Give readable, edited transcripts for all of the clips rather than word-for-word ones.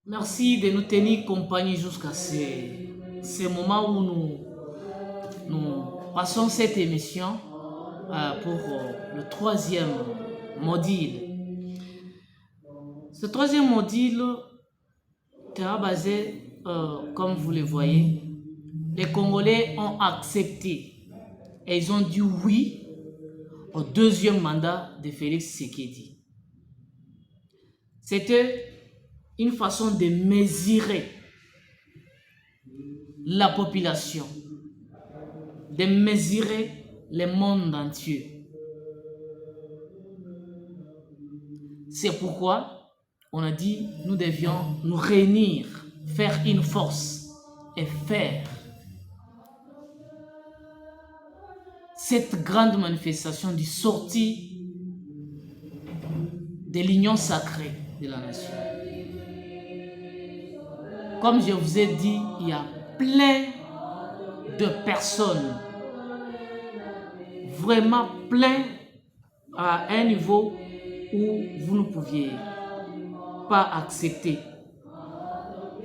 Merci de nous tenir compagnie jusqu'à ces moments où nous passons cette émission pour le troisième module. Ce troisième module sera basé, comme vous le voyez, les Congolais ont accepté et ils ont dit oui au deuxième mandat de Félix Tshisekedi. C'était une façon de mesurer la population, de mesurer le monde entier. C'est pourquoi on a dit nous devions nous réunir, faire une force et faire cette grande manifestation du sortie de l'union sacrée de la nation. Comme je vous ai dit, il y a plein de personnes, vraiment plein, à un niveau où vous ne pouviez pas accepter.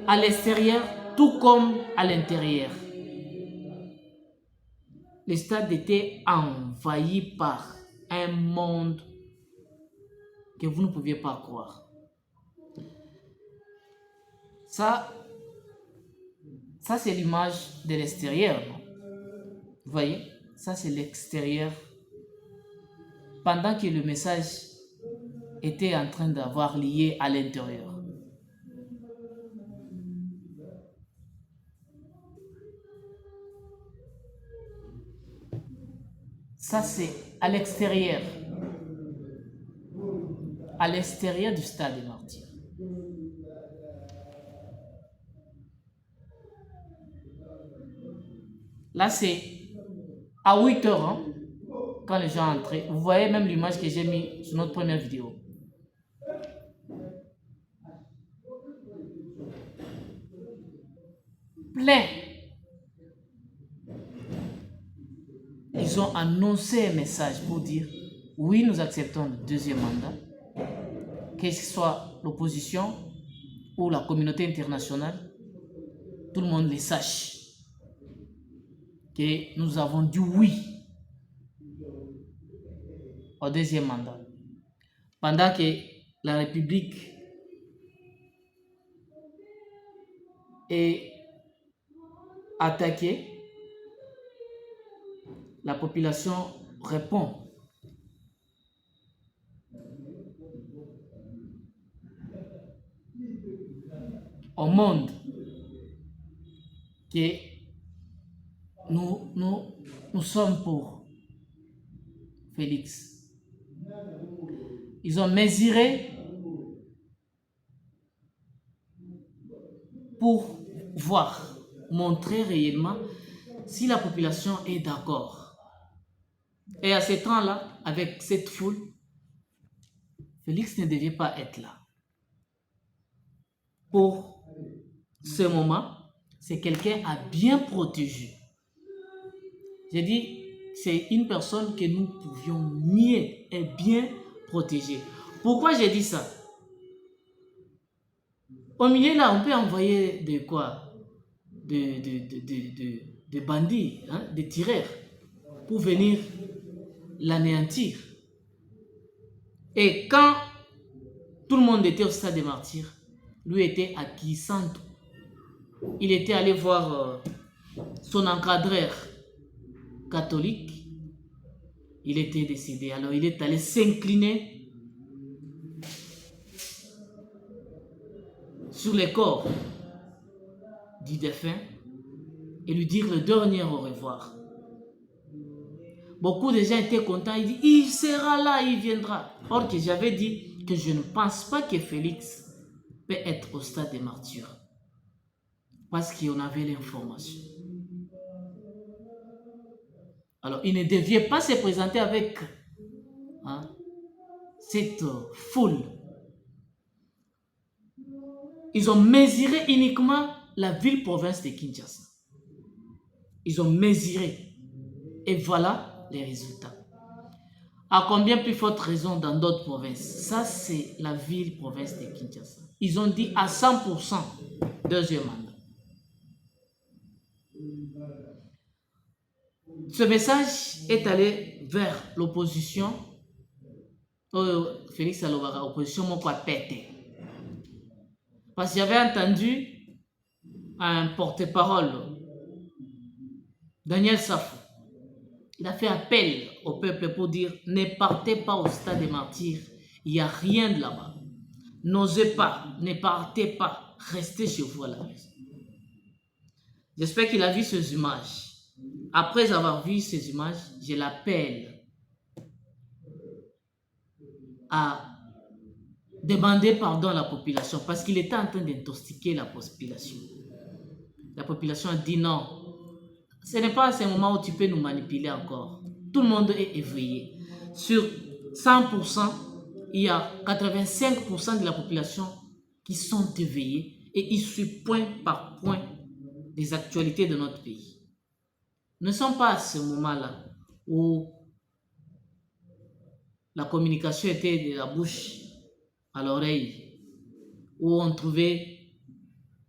À l'extérieur, tout comme à l'intérieur. Le stade était envahi par un monde que vous ne pouviez pas croire. Ça c'est l'image de l'extérieur. Vous voyez, ça c'est l'extérieur. Pendant que le message était en train d'avoir lié à l'intérieur. Ça c'est à l'extérieur. À l'extérieur du stade des martyrs. Là c'est à 8 heures, hein, quand les gens entraient. Vous voyez même l'image que j'ai mis sur notre première vidéo. Plein. Ils ont annoncé un message pour dire oui, nous acceptons le deuxième mandat, que ce soit l'opposition ou la communauté internationale, tout le monde le sache que nous avons dit oui au deuxième mandat. Pendant que la République est attaquée, la population répond. Au monde que nous sommes pour Félix. Ils ont mesuré pour voir, montrer réellement si la population est d'accord. Et à ce temps-là, avec cette foule, Félix ne devait pas être là. Pour ce moment, c'est quelqu'un à bien protéger. J'ai dit, c'est une personne que nous pouvions mieux et bien protéger. Pourquoi j'ai dit ça? Au milieu là, on peut envoyer de quoi? De bandits, hein, des tireurs, pour venir l'anéantir. Et quand tout le monde était au stade des martyrs, lui était acquiescent. Il était allé voir son encadreur catholique. Il était décédé. Alors il est allé s'incliner sur les corps du défunt et lui dire le dernier au revoir. Beaucoup de gens étaient contents. Ils disent, il sera là, il viendra. Or que j'avais dit que je ne pense pas que Félix peut être au stade des martyrs. Parce qu'on avait l'information. Alors, il ne devait pas se présenter avec cette foule. Ils ont mesuré uniquement la ville-province de Kinshasa. Ils ont mesuré. Et voilà les résultats. À combien plus forte raison dans d'autres provinces? Ça, c'est la ville-province de Kinshasa. ils ont dit à 100% deuxième mandat. Ce message est allé vers l'opposition. Félix Alobara, opposition, mon quoi pété. Parce que j'avais entendu un porte-parole, Daniel Safou. Il a fait appel au peuple pour dire ne partez pas au stade des martyrs, il n'y a rien de là-bas. N'osez pas, ne partez pas, restez chez vous à la maison. J'espère qu'il a vu ces images. Après avoir vu ces images, je l'appelle à demander pardon à la population parce qu'il était en train d'intoxiquer la population. La population a dit non, ce n'est pas à ce moment où tu peux nous manipuler encore. Tout le monde est éveillé. Sur 100%, il y a 85% de la population qui sont éveillés et ils suivent point par point les actualités de notre pays. Nous ne sommes pas à ce moment-là où la communication était de la bouche à l'oreille, où on trouvait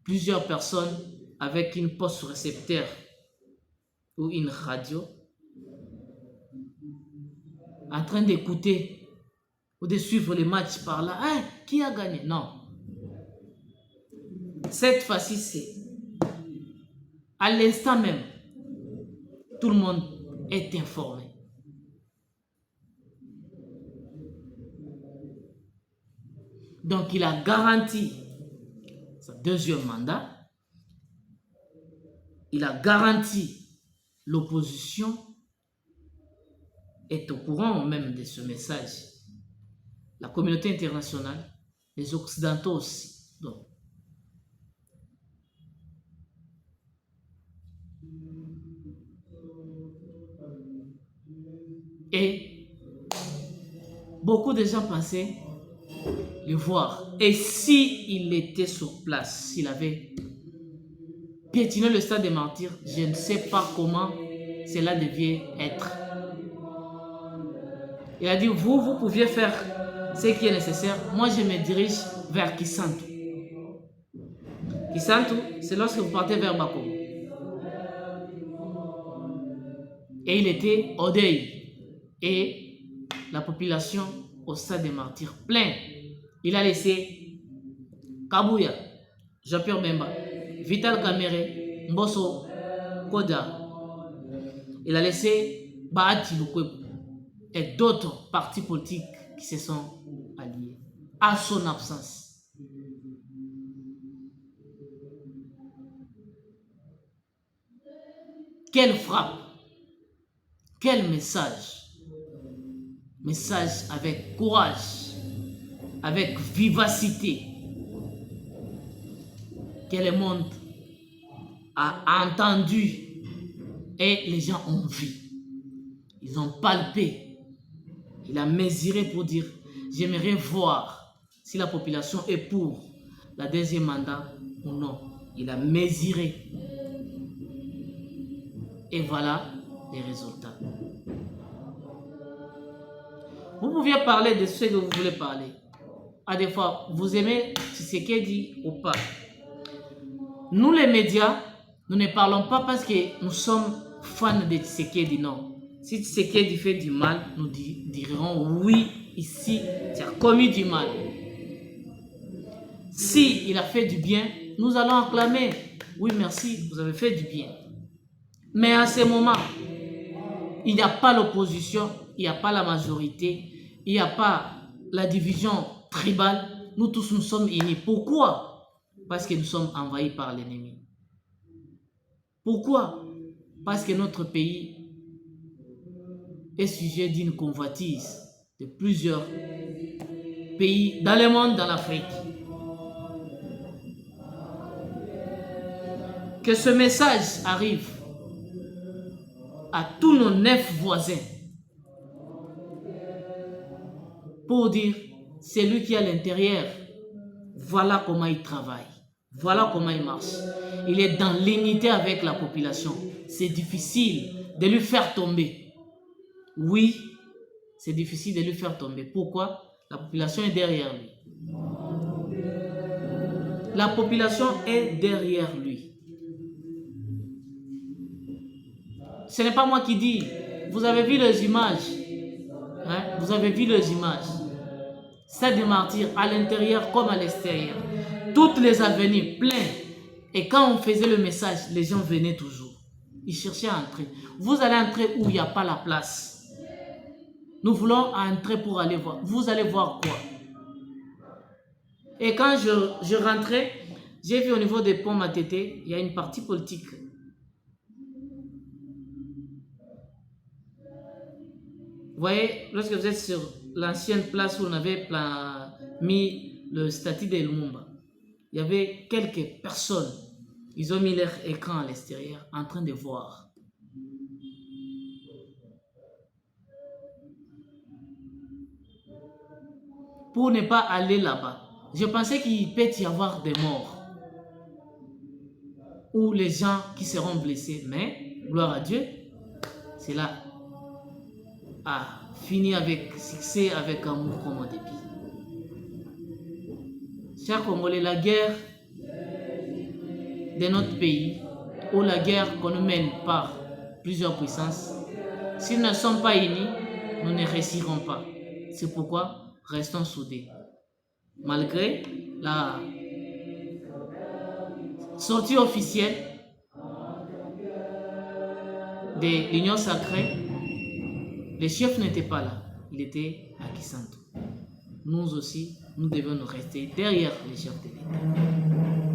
plusieurs personnes avec une poste récepteur ou une radio en train d'écouter ou de suivre les matchs par là. Hein, qui a gagné? Non. Cette fois-ci, c'est à l'instant même, tout le monde est informé. Donc, il a garanti son deuxième mandat. Il a garanti l'opposition est au courant même de ce message. La communauté internationale, les Occidentaux aussi. Donc, et beaucoup de gens pensaient le voir. Et s'il était sur place, s'il avait piétiné le stade des martyrs, je ne sais pas comment cela devait être. Il a dit, vous pouviez faire ce qui est nécessaire. Moi, je me dirige vers Kisantu. Kisantu, c'est lorsque vous partez vers Bakobo. Et il était au deuil. Et la population au stade des martyrs plein. Il a laissé Kabouya, Jean-Pierre Bemba, Vital Kamere, Mbosso, Koda. Il a laissé Bahati Lukwebo et d'autres partis politiques qui se sont alliés à son absence. Quelle frappe! Quel message! Message avec courage, avec vivacité, que le monde a entendu et les gens ont vu. Ils ont palpé. Il a mesuré pour dire, j'aimerais voir si la population est pour la deuxième mandat ou non. Il a mesuré. Et voilà les résultats. Vous pouviez parler de ce que vous voulez parler. À des fois, vous aimez Tshisekedi ou pas. Nous, les médias, nous ne parlons pas parce que nous sommes fans de Tshisekedi, non. Si Tshisekedi fait du mal, nous dirons oui, ici, tu as commis du mal. Si il a fait du bien, nous allons acclamer. Oui, merci, vous avez fait du bien. Mais à ce moment, il n'y a pas l'opposition, il n'y a pas la majorité, il n'y a pas la division tribale. Nous tous, nous sommes unis. Pourquoi? Parce que nous sommes envahis par l'ennemi. Pourquoi? Parce que notre pays est sujet d'une convoitise de plusieurs pays dans le monde, dans l'Afrique. Que ce message arrive à tous nos 9 voisins pour dire, c'est lui qui est à l'intérieur, voilà comment il travaille, voilà comment il marche. Il est dans l'unité avec la population. C'est difficile de lui faire tomber. Oui, c'est difficile de lui faire tomber. Pourquoi? La population est derrière lui. La population est derrière lui. Ce n'est pas moi qui dis. Vous avez vu les images. Hein? Vous avez vu les images. Stade des Martyrs, à l'intérieur comme à l'extérieur. Toutes les avenues pleines. Et quand on faisait le message, les gens venaient toujours. Ils cherchaient à entrer. Vous allez entrer où il n'y a pas la place. Nous voulons entrer pour aller voir. Vous allez voir quoi? Et quand je rentrais, j'ai vu au niveau des ponts Matété, il y a une partie politique. Vous voyez, lorsque vous êtes sur l'ancienne place où on avait mis le statut de Lumumba, il y avait quelques personnes. Ils ont mis leur écran à l'extérieur en train de voir. Pour ne pas aller là-bas. Je pensais qu'il peut y avoir des morts. Ou les gens qui seront blessés. Mais, gloire à Dieu, cela a fini avec succès, avec amour comme au début. Chers Congolais, la guerre de notre pays, ou la guerre qu'on mène par plusieurs puissances, s'ils ne sont pas unis, nous ne réussirons pas. C'est pourquoi restons soudés. Malgré la sortie officielle de l'Union sacrée, les chefs n'étaient pas là. Il était à Kisanto. Nous aussi, nous devons nous rester derrière les chefs de l'État.